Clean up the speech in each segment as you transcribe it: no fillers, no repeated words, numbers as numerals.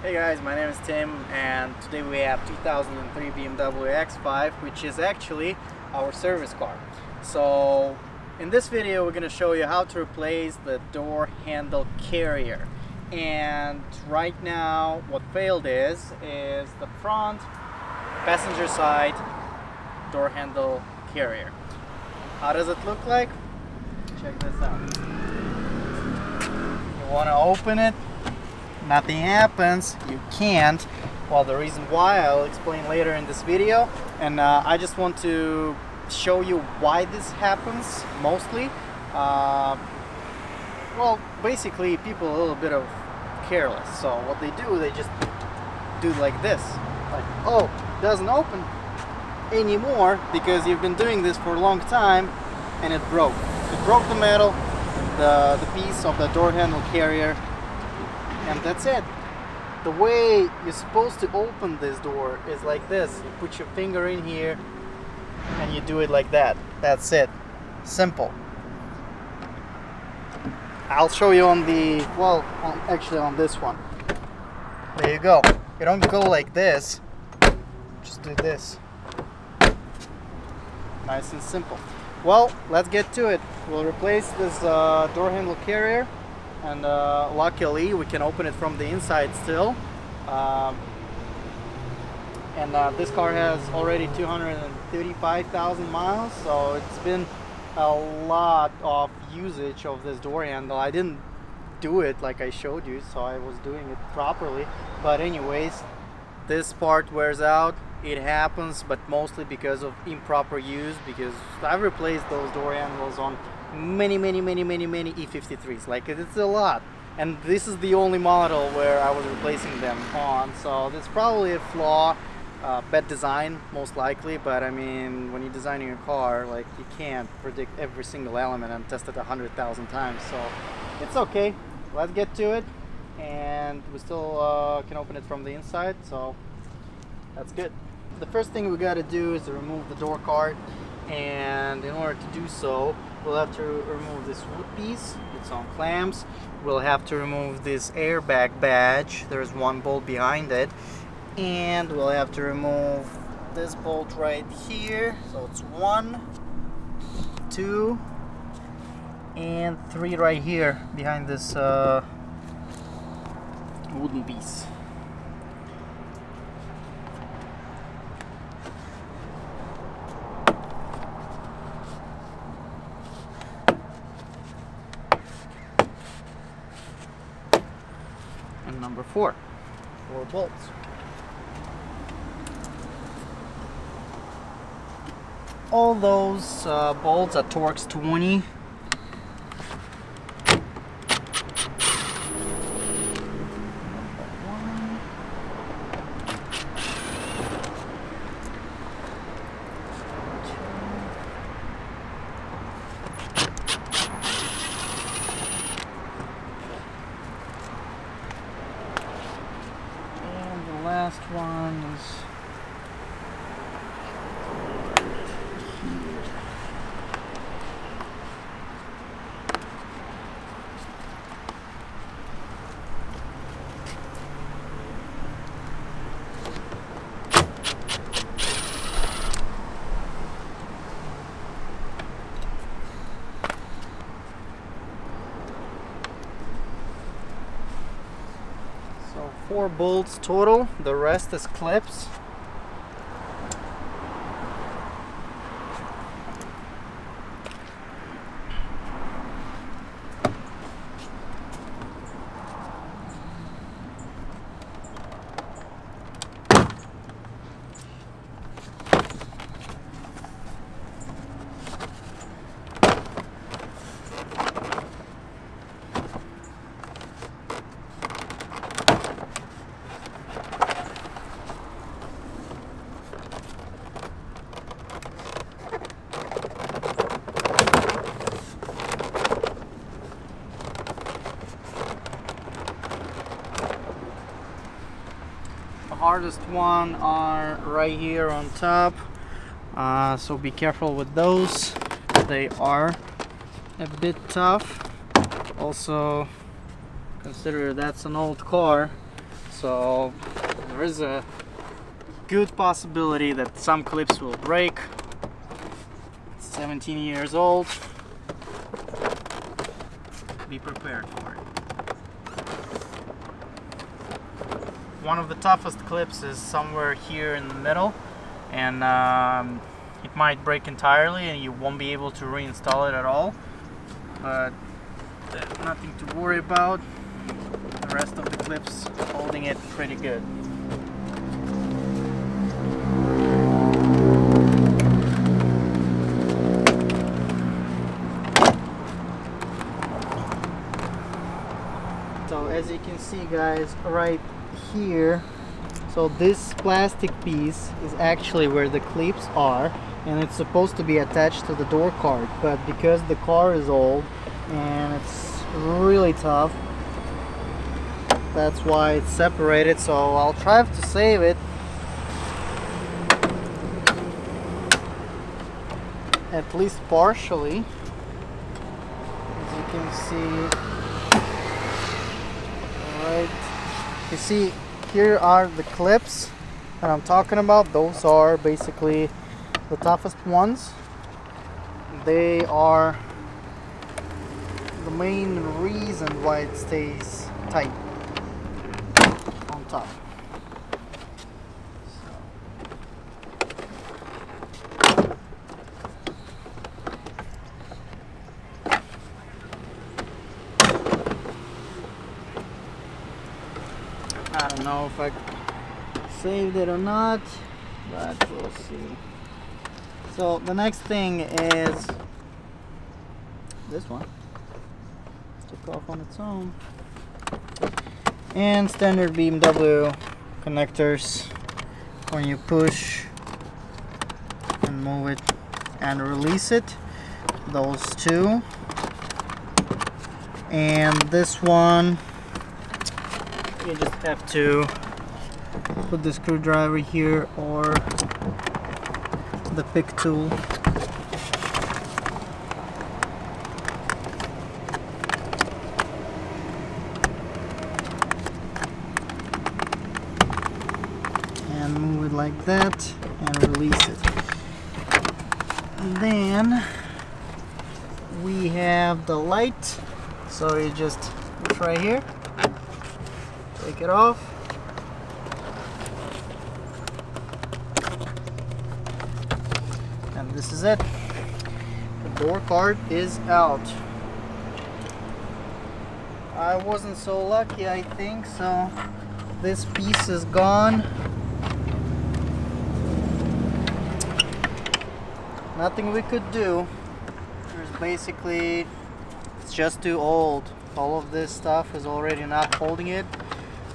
Hey guys, my name is Tim and today we have 2003 BMW X5, which is actually our service car. So in this video we're going to show you how to replace the door handle carrier. And right now what failed is the front passenger side door handle carrier. How does it look like? Check this out. You want to open it, nothing happens, you can't. Well, the reason why I'll explain later in this video, and I just want to show you why this happens mostly. Well, basically people are a little bit of careless, so what they do, they just do like this, like, oh, doesn't open anymore because you've been doing this for a long time and it broke the metal, the piece of the door handle carrier, and that's it. The way you're supposed to open this door is like this. You put your finger in here and you do it like that. That's it. Simple. I'll show you on the, well, actually on this one. There you go. You don't go like this. Just do this. Nice and simple. Well, let's get to it. We'll replace this door handle carrier, and luckily we can open it from the inside still. This car has already 235,000 miles, so it's been a lot of usage of this door handle. I didn't do it like I showed you, so I was doing it properly. But anyways, this part wears out. It happens, but mostly because of improper use, because I've replaced those door handles on many E53s. Like, it's a lot, and this is the only model where I was replacing them on, so there's probably a flaw, bad design most likely. But I mean, when you're designing a car, like, you can't predict every single element and test it 100,000 times, so it's okay. Let's get to it, and we still can open it from the inside, so that's good. The first thing we got to do is to remove the door card, and in order to do so, we'll have to remove this wood piece. It's on clamps. We'll have to remove this airbag badge. There's one bolt behind it, and we'll have to remove this bolt right here. So it's 1, 2, and 3 right here behind this wooden piece. And number 4 bolts. All those bolts are Torx 20. Last one is here. So 4 bolts total, the rest is clips. hardest one are right here on top, so be careful with those. They are a bit tough. Also consider that's an old car, So there is a good possibility that some clips will break. It's 17 years old. Be prepared for it. One of the toughest clips is somewhere here in the middle, and it might break entirely and you won't be able to reinstall it at all, but there's nothing to worry about. The rest of the clips holding it pretty good. So as you can see, guys, right here, so this plastic piece is actually where the clips are, and it's supposed to be attached to the door card, but because the car is old and it's really tough, that's why it's separated. So I'll try to save it, at least partially. As you can see, right, you see here are the clips that I'm talking about. Those are basically the toughest ones. They are the main reason why it stays tight on top. I don't know if I saved it or not, but we'll see. So the next thing is this one. Took off on its own. And standard BMW connectors. When you push and move it and release it, those two. And this one, you just have to put the screwdriver here or the pick tool. And move it like that and release it. And then we have the light. So you just push right here. Take it off. And this is it. The door card is out. I wasn't so lucky, I think, so this piece is gone. Nothing we could do. There's basically, it's just too old. All of this stuff is already not holding it.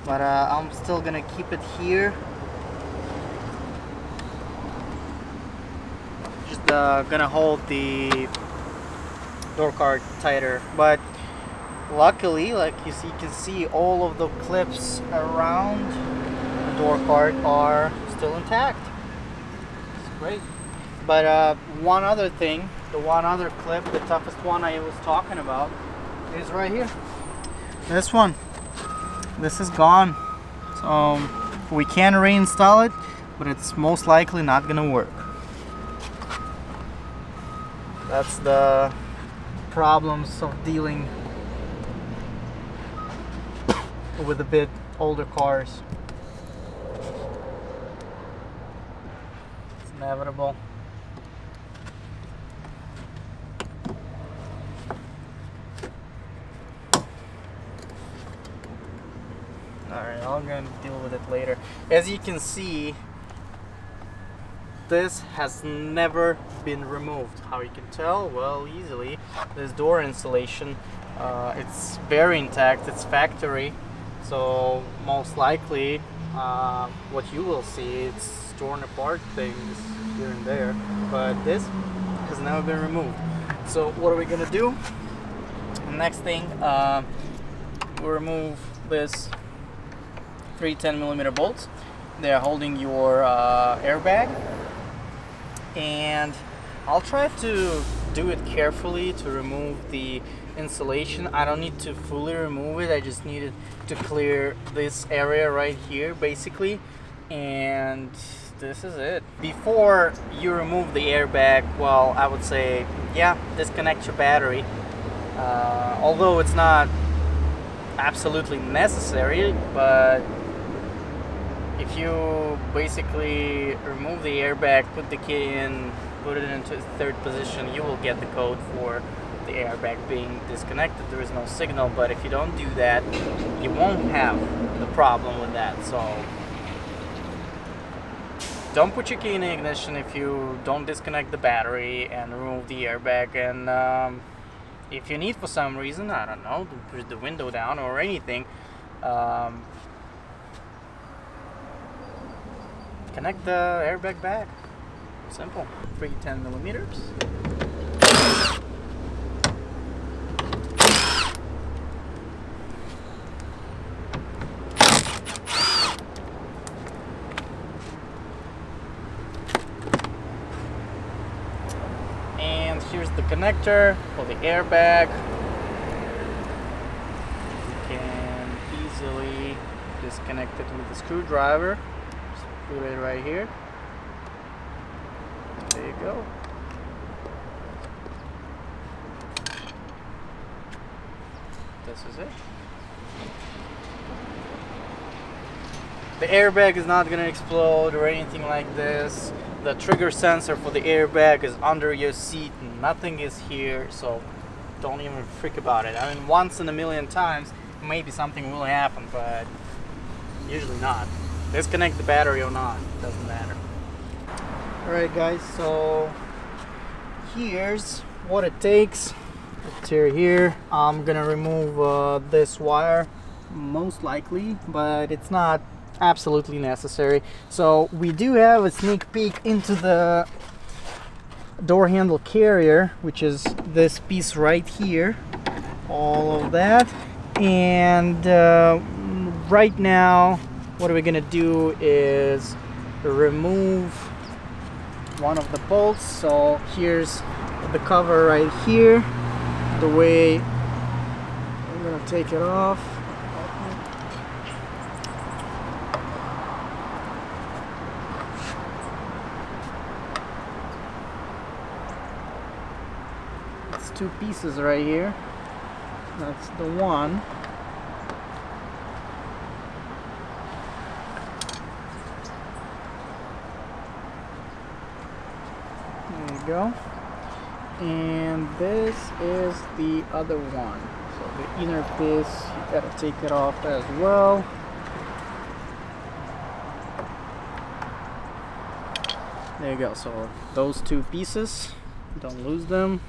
But I'm still gonna keep it here. Just gonna hold the door card tighter. But luckily, like you can see, all of the clips around the door card are still intact. It's great. But one other thing, the one other clip, the toughest one I was talking about, is right here. This one. This is gone, so we can reinstall it, but it's most likely not gonna work. That's the problems of dealing with a bit older cars. It's inevitable. Alright, I'm going to deal with it later. As you can see, this has never been removed. How you can tell? Well, easily. This door insulation, it's very intact, it's factory. So most likely, what you will see, it's torn apart things here and there. But this has never been removed. So what are we going to do? The next thing, we'll remove this 3 10mm bolts. They are holding your airbag, and I'll try to do it carefully to remove the insulation. I don't need to fully remove it, I just needed to clear this area right here basically, and this is it. Before you remove the airbag, well, I would say, yeah, disconnect your battery. Although it's not absolutely necessary, but if you basically remove the airbag, put the key in, put it into third position, you will get the code for the airbag being disconnected. There is no signal, but if you don't do that, you won't have the problem with that. So don't put your key in the ignition if you don't disconnect the battery and remove the airbag. And if you need, for some reason, I don't know, to push the window down or anything, connect the airbag back. Simple. 310mm. And here's the connector for the airbag. You can easily disconnect it with a screwdriver. Just put it right here. There you go. This is it. The airbag is not gonna explode or anything like this. The trigger sensor for the airbag is under your seat. Nothing is here, so don't even freak about it. I mean, once in a million times, maybe something will happen, but usually not. Disconnect the battery or not, doesn't matter. Alright guys, so here's what it takes. It's here. I'm gonna remove this wire, most likely, but it's not absolutely necessary. So we do have a sneak peek into the door handle carrier, which is this piece right here, all of that. And right now what we're gonna do is remove one of the bolts. So here's the cover right here. The way I'm gonna take it off. It's two pieces right here. That's the one. There you go. And this is the other one. So the inner piece, you gotta take it off as well. There you go. So those two pieces, don't lose them.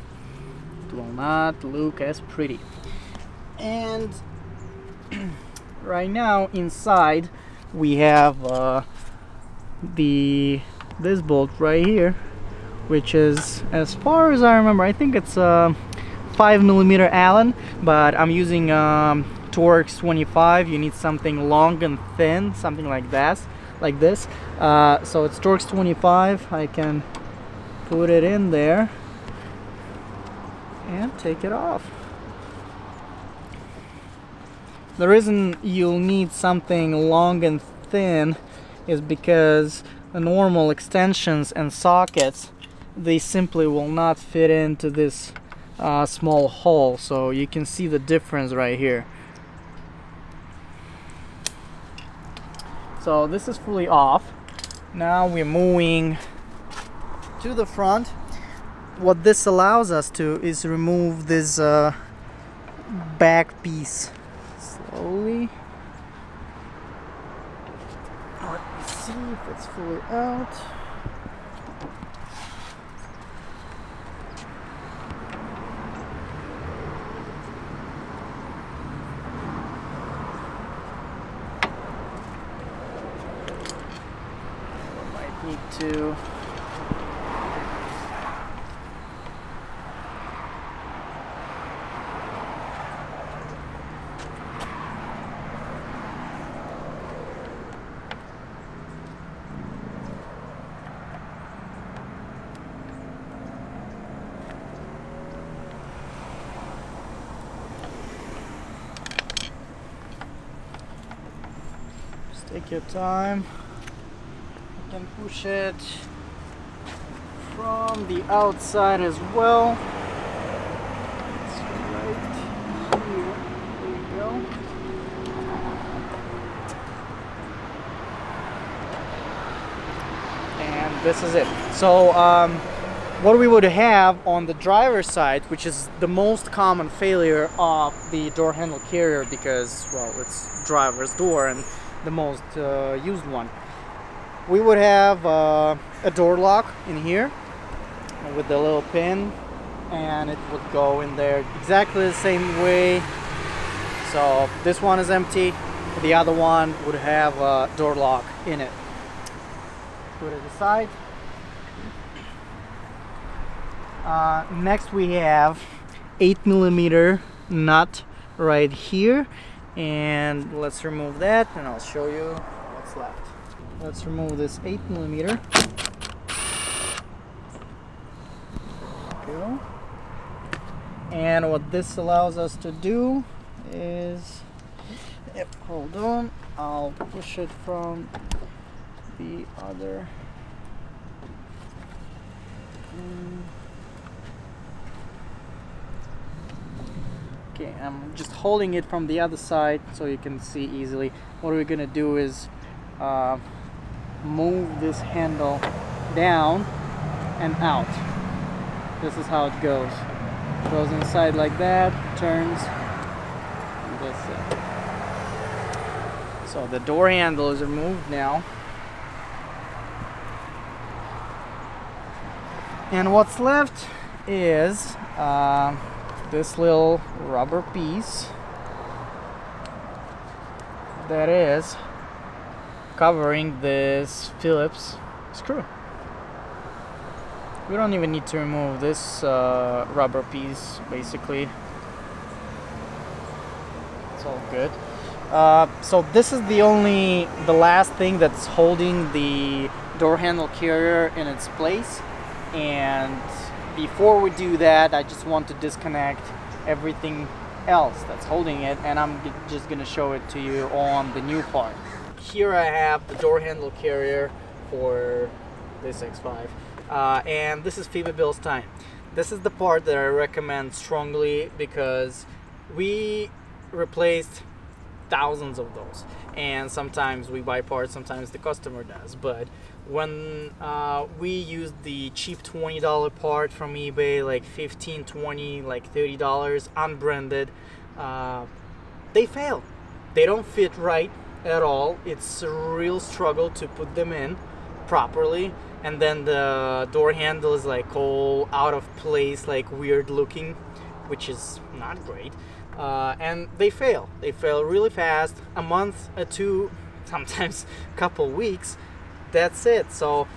It will not look as pretty. And right now inside we have this bolt right here, which is, as far as I remember, I think it's a 5mm Allen, but I'm using Torx 25. You need something long and thin, something like that, like this. So it's Torx 25. I can put it in there and take it off. The reason you'll need something long and thin is because the normal extensions and sockets, they simply will not fit into this small hole. So you can see the difference right here. So this is fully off. Now we're moving to the front. What this allows us to is remove this back piece slowly. Let me see if it's fully out. Might need to Take your time. You can push it from the outside as well. It's right here. There you go. And this is it. So what we would have on the driver's side, which is the most common failure of the door handle carrier, because, well, it's driver's door and the most used one, we would have a door lock in here with the little pin, and it would go in there exactly the same way. So this one is empty, the other one would have a door lock in it. Put it aside. Next we have 8mm nut right here, and let's remove that and I'll show you what's left. Let's remove this 8mm. Go. And what this allows us to do is, hold on, I'll push it from the other. Okay, I'm just holding it from the other side so you can see easily. What we're gonna do is move this handle down and out. This is how it goes. Goes inside like that, turns, and that's it. So the door handle is removed now. And what's left is this little rubber piece that is covering this Phillips screw. We don't even need to remove this rubber piece, basically. It's all good. So this is the last thing that's holding the door handle carrier in its place. And before we do that, I just want to disconnect everything else that's holding it, and I'm just gonna show it to you on the new part. Here I have the door handle carrier for this X5, and this is Bilstein. This is the part that I recommend strongly because we replaced thousands of those, and sometimes we buy parts, sometimes the customer does, but when we used the cheap $20 part from eBay, like $15, $20, like $30, unbranded, they fail. They don't fit right at all. It's a real struggle to put them in properly, and then the door handle is like all out of place, like weird looking, which is not great. And they fail really fast, a month, two, sometimes a couple weeks. That's it. So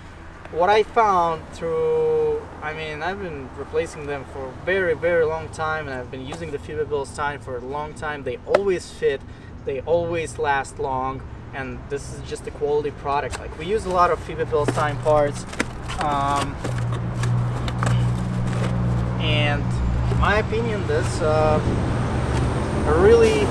what I found through, I've been replacing them for a very, very long time, and I've been using the Bilstein for a long time. They always fit, they always last long, and this is just a quality product. Like, we use a lot of Bilstein parts, and in my opinion, this are really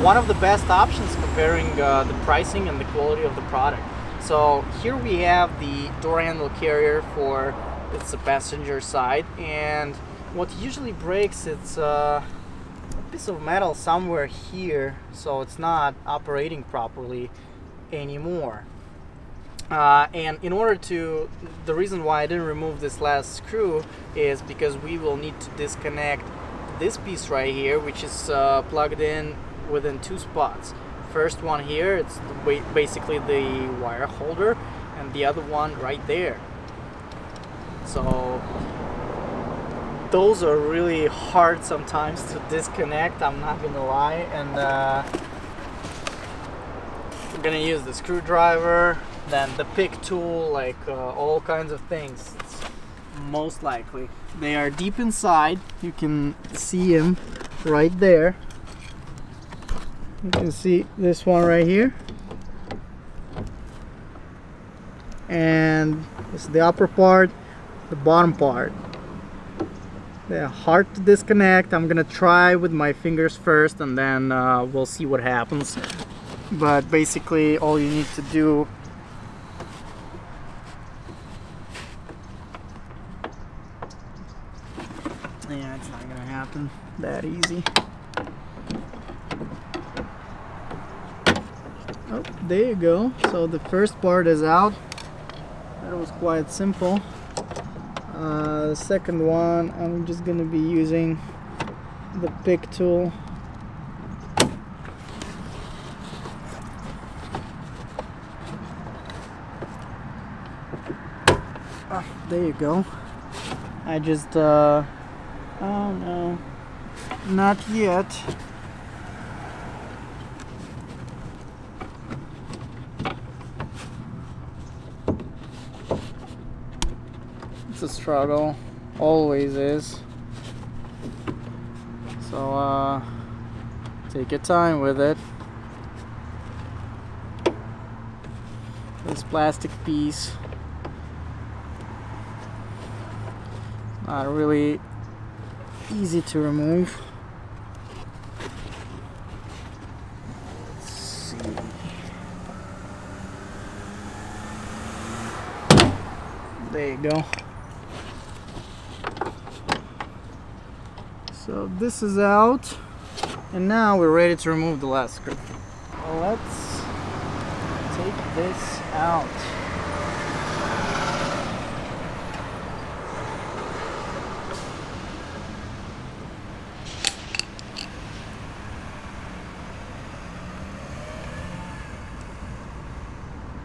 one of the best options comparing the pricing and the quality of the product. So here we have the door handle carrier for it's the passenger side, and what usually breaks, it's a piece of metal somewhere here, so it's not operating properly anymore. And in order to, the reason why I didn't remove this last screw is because we will need to disconnect this piece right here, which is plugged in within two spots. First one here, it's basically the wire holder, and the other one right there. So those are really hard sometimes to disconnect, I'm not gonna lie, and we're gonna use the screwdriver, then the pick tool, like all kinds of things. It's most likely they are deep inside. You can see them right there. You can see this one right here, and this is the upper part, the bottom part. They're hard to disconnect. I'm gonna try with my fingers first, and then we'll see what happens. But basically all you need to do yeah, it's not gonna happen that easy. Oh, there you go. So the first part is out. That was quite simple. The second one, I'm just gonna be using the pick tool. Oh, there you go. I just oh no, not yet. It's a struggle, always is. So take your time with it. This plastic piece, not really easy to remove. Let's see. There you go. So this is out, and now we're ready to remove the last screw. Well, let's take this out.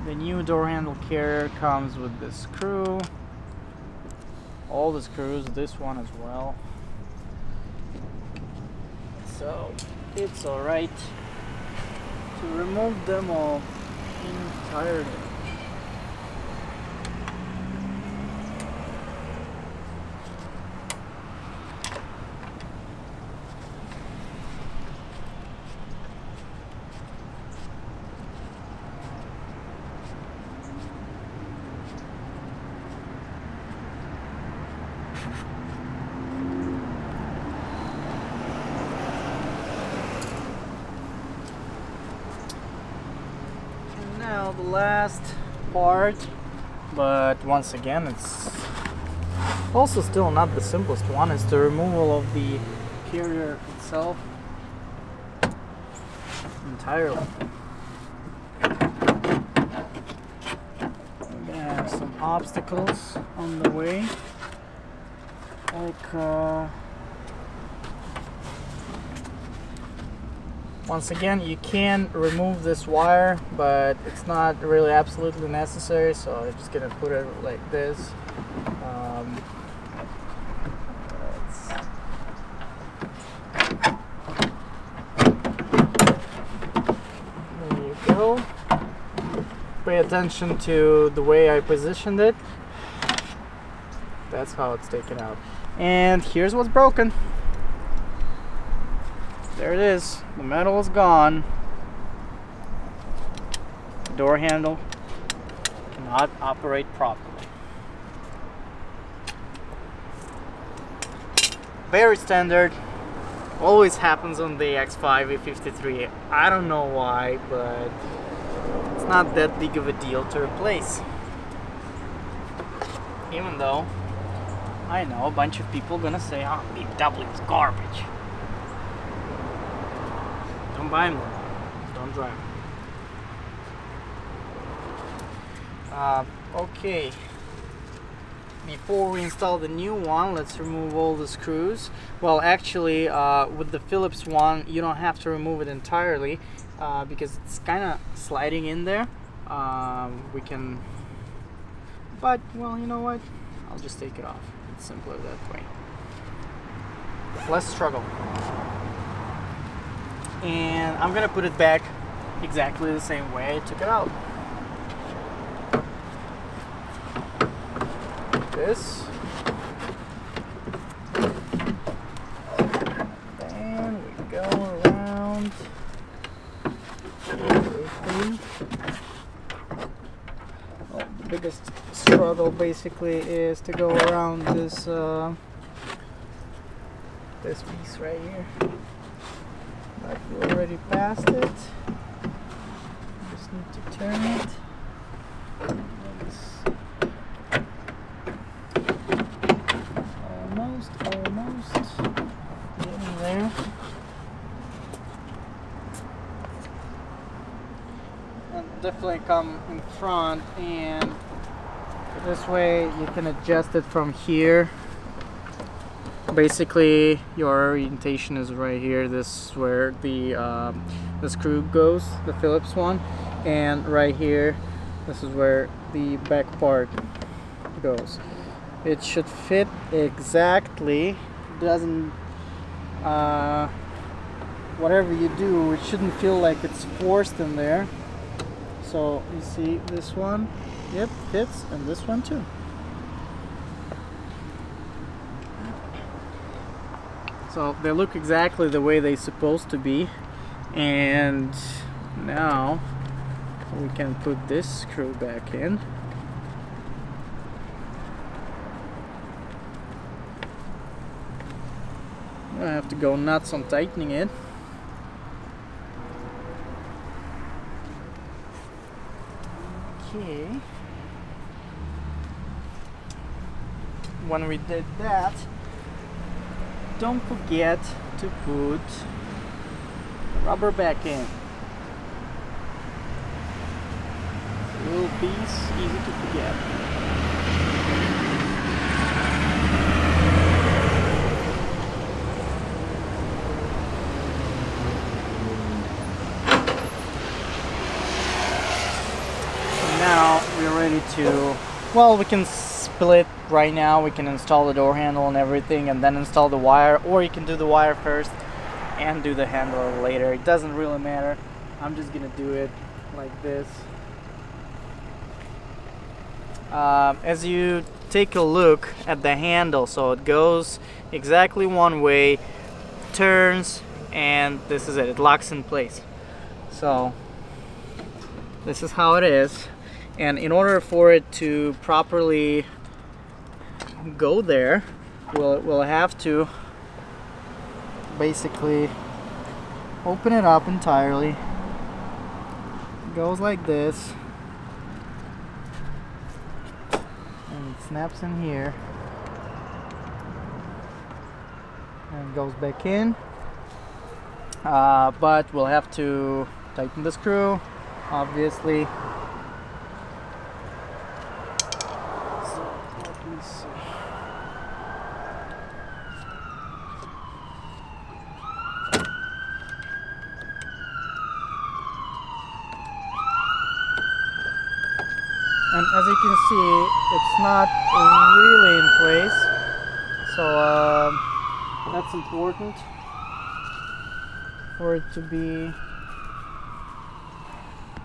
The new door handle carrier comes with this screw, all the screws, this one as well. So it's alright to remove them all entirely. Now the last part, but once again it's also still not the simplest one, is the removal of the carrier itself entirely. We're gonna have some obstacles on the way, like once again, you can remove this wire, but it's not really absolutely necessary, so I'm just gonna put it like this. There you go. Pay attention to the way I positioned it. That's how it's taken out. And here's what's broken. There it is. The metal is gone. The door handle cannot operate properly. Very standard. Always happens on the X5 E53. I don't know why, but it's not that big of a deal to replace. Even though I know a bunch of people gonna say, "Oh, BMW is garbage." Don't buy them, don't drive them. Okay, before we install the new one, let's remove all the screws. Well, actually, with the Phillips one, you don't have to remove it entirely because it's kind of sliding in there. We can, but well, you know what? I'll just take it off. It's simpler that way. Less struggle. And I'm gonna put it back exactly the same way I took it out. This. And we go around. Well, the biggest struggle basically is to go around this this piece right here. But we already passed it. turn it. Almost getting there. And definitely come in front, and this way you can adjust it from here. Basically your orientation is right here. This is where the screw goes, the Phillips one, and right here this is where the back part goes. It should fit exactly. It doesn't whatever you do, it shouldn't feel like it's forced in there. So you see this one, yep, fits, and this one too. So they look exactly the way they're supposed to be. And now we can put this screw back in. I have to go nuts on tightening it. Okay. When we did that, don't forget to put the rubber back in. It's a little piece, easy to forget. Now we're ready to, well, we can split right now. We can install the door handle and everything and then install the wire, or you can do the wire first and do the handle later. It doesn't really matter. I'm just gonna do it like this. As you take a look at the handle, so it goes exactly one way, turns, and this is it. It locks in place. So this is how it is. And in order for it to properly go there, we'll have to basically open it up entirely. It goes like this, and it snaps in here, and it goes back in. But we'll have to tighten the screw, obviously. And as you can see, it's not really in place, so that's important for it to be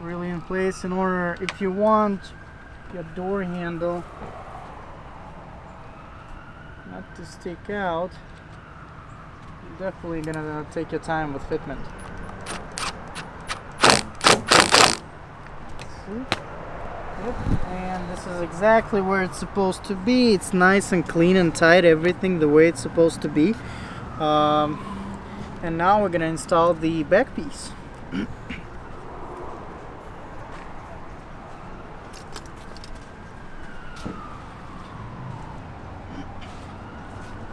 really in place. In order, if you want your door handle not to stick out, you're definitely gonna take your time with fitment. See? Yep. And this is exactly where it's supposed to be. It's nice and clean and tight, everything the way it's supposed to be. And now we're gonna install the back piece.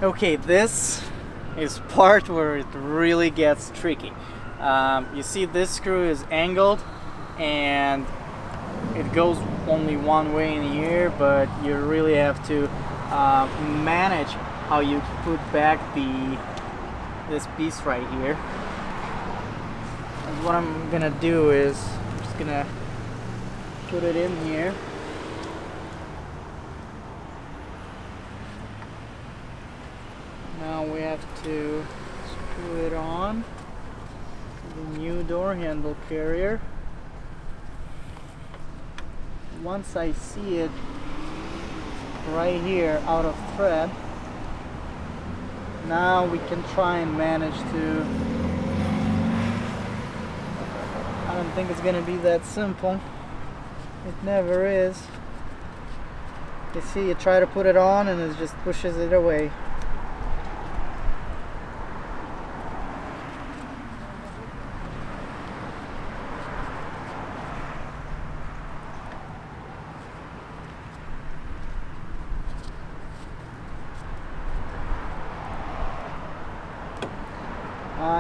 Okay, this is part where it really gets tricky. You see this screw is angled and it goes only one way in here, but you really have to manage how you put back this piece right here. And what I'm gonna do is I'm just gonna put it in here. Now we have to screw it on to the new door handle carrier. Once I see it right here out of thread, now we can try and manage to, I don't think it's gonna be that simple. It never is. You see, you try to put it on and it just pushes it away.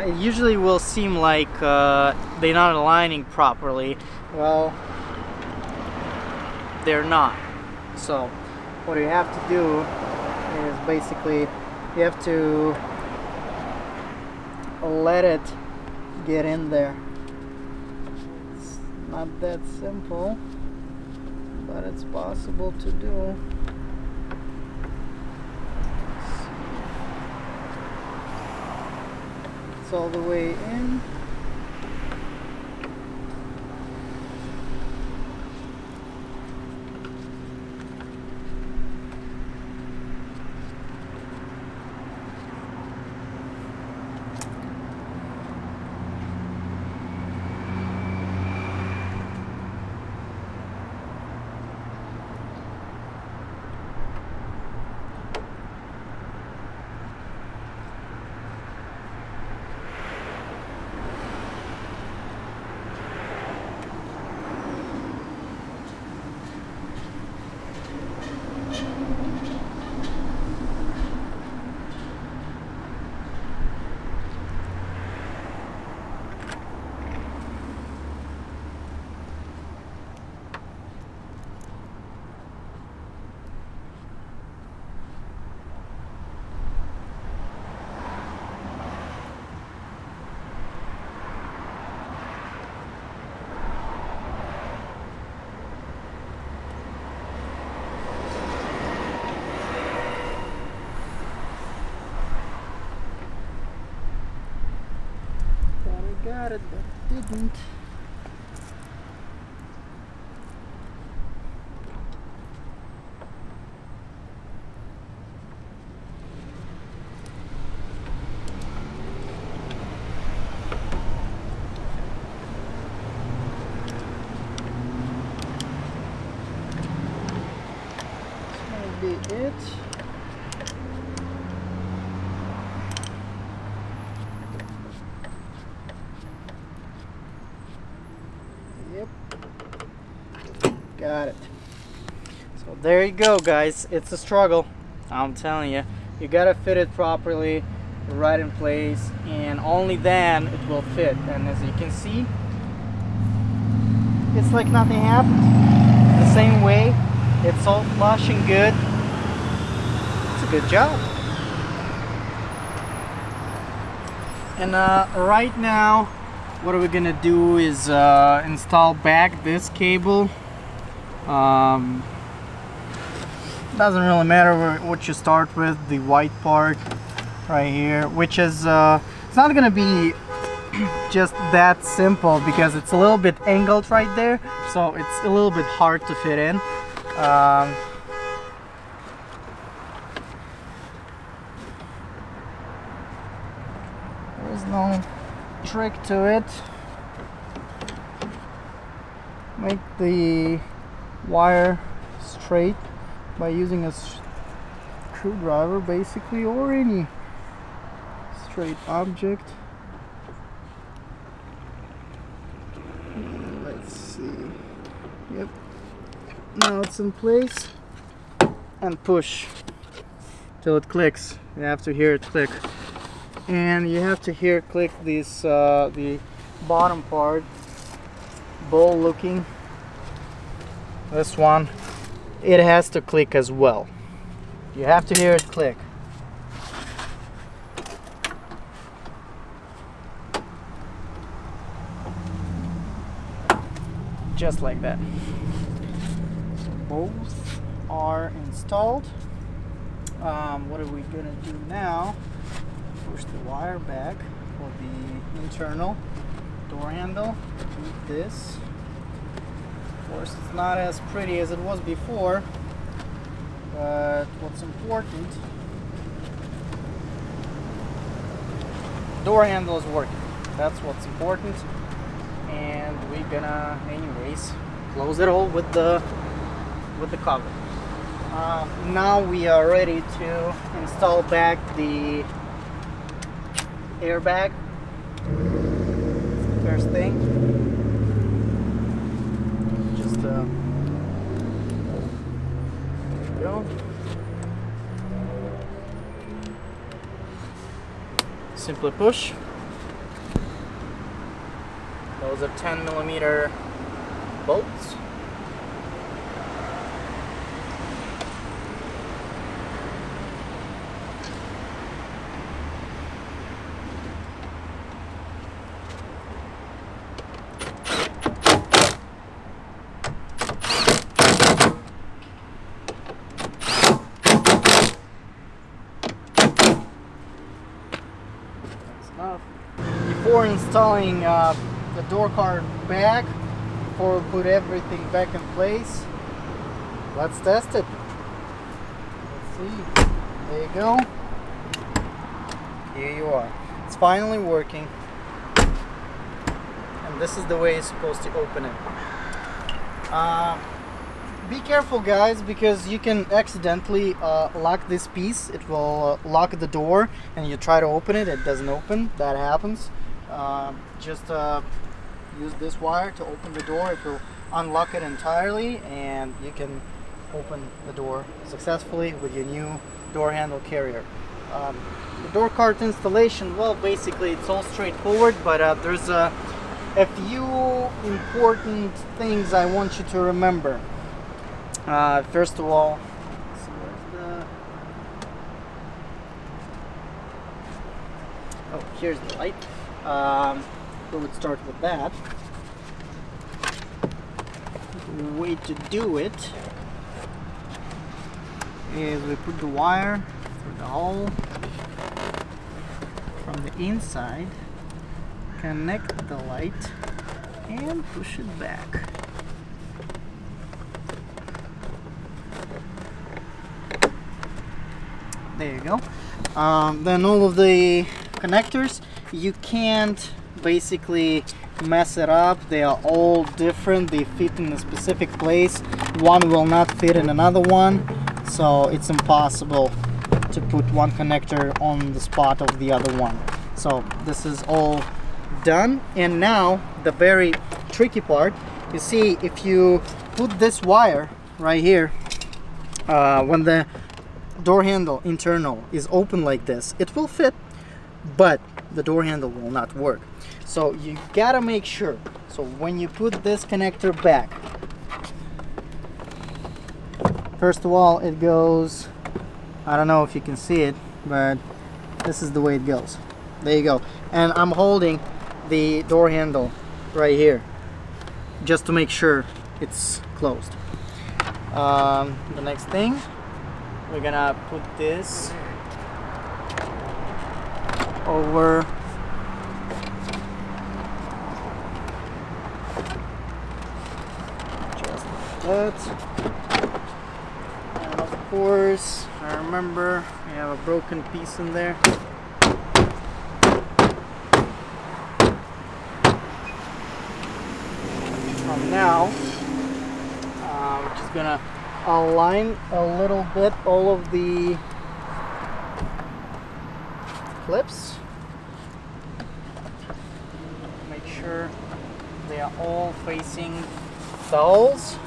it usually will seem like they're not aligning properly. Well, they're not. So what you have to do is basically you have to let it get in there. It's not that simple, but it's possible to do. It's all the way in. Got it, but didn't. This might be it. Got it. So there you go, guys. It's a struggle, I'm telling you. You gotta fit it properly, right in place, and only then it will fit. And as you can see, it's like nothing happened. The same way, it's all flush and good. It's a good job. And right now, what we're gonna do is install back this cable. Doesn't really matter what you start with, the white part right here, which is it's not gonna be just that simple because it's a little bit angled right there, so it's a little bit hard to fit in. There's no trick to it. Make the wire straight by using a screwdriver basically, or any straight object. Let's see. Yep, now it's in place, and push till it clicks. You have to hear it click, and you have to hear it click this the bottom part, bowl looking. This one, it has to click as well. You have to hear it click. Just like that. So both are installed. What are we gonna do now? Push the wire back for the internal door handle. Keep this. Of course, it's not as pretty as it was before, but what's important, door handle is working. That's what's important, and we're gonna anyways close it all with the cover. Now we are ready to install back the airbag. That's the first thing. There we go. Simply push. Those are 10mm bolts. Before installing the door card back, before we put everything back in place, let's test it. Let's see. There you go. Here you are. It's finally working. And this is the way it's supposed to open it. Be careful, guys, because you can accidentally lock this piece. It will lock the door, and you try to open it, it doesn't open. That happens. Just use this wire to open the door. It will unlock it entirely, and you can open the door successfully with your new door handle carrier. The door card installation, well, basically it's all straightforward, but there's a few important things I want you to remember. First of all, so here's the light. We would start with that. The way to do it is we put the wire through the hole from the inside, connect the light, and push it back. There you go. Then all of the connectors, you can't basically mess it up. They are all different. They fit in a specific place. One will not fit in another one, so it's impossible to put one connector on the spot of the other one. So this is all done, and now the very tricky part. You see, if you put this wire right here, when the door handle internal is open like this, it will fit, but the door handle will not work. So you gotta make sure, so when you put this connector back, first of all, it goes, I don't know if you can see it, but this is the way it goes. There you go. And I'm holding the door handle right here just to make sure it's closed. The next thing, we're gonna put this over just like that. And of course, I remember we have a broken piece in there. From now, we're just gonna align a little bit all of the clips. Make sure they are all facing the holes.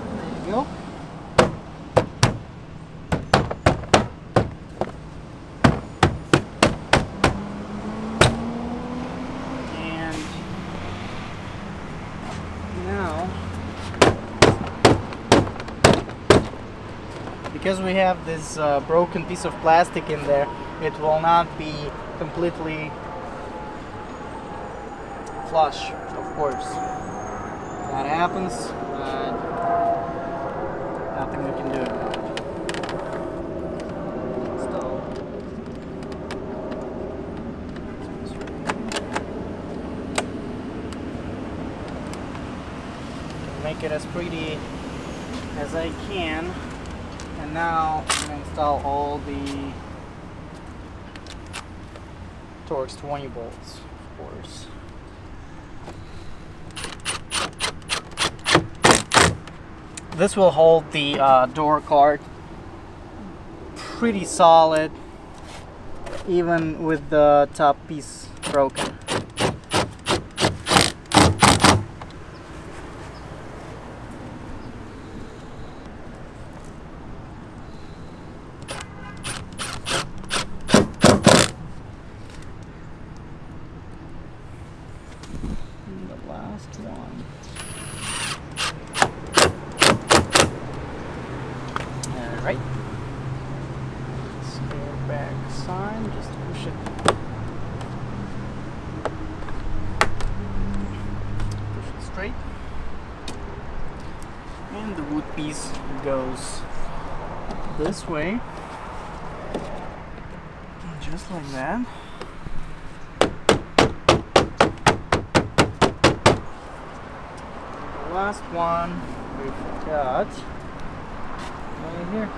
There you go. Because we have this broken piece of plastic in there, it will not be completely flush, of course. That happens, but nothing we can do about it. Make it as pretty as I can. And now I'm going to install all the Torx 20 bolts, of course. This will hold the door card pretty solid, even with the top piece broken. And the last one. Alright. This airbag sign, just push it. Push it straight. And the wood piece goes this way. Just like that. The last one we've got right here.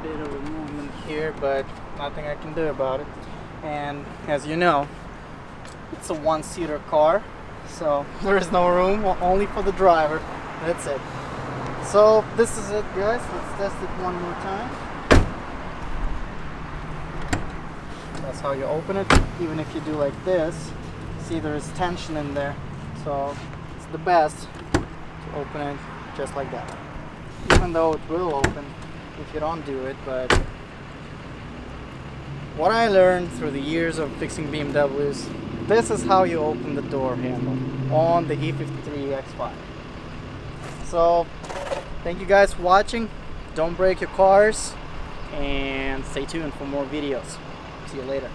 Bit of a movement here, but nothing I can do about it. And as you know, it's a one-seater car, so there is no room, only for the driver. That's it. So this is it, guys. Let's test it one more time. That's how you open it. Even if you do like this, see there is tension in there, so it's the best to open it just like that, even though it will open if you don't do it. But what I learned through the years of fixing BMWs, this is how you open the door handle on the E53 X5. So thank you guys for watching. Don't break your cars and stay tuned for more videos. See you later.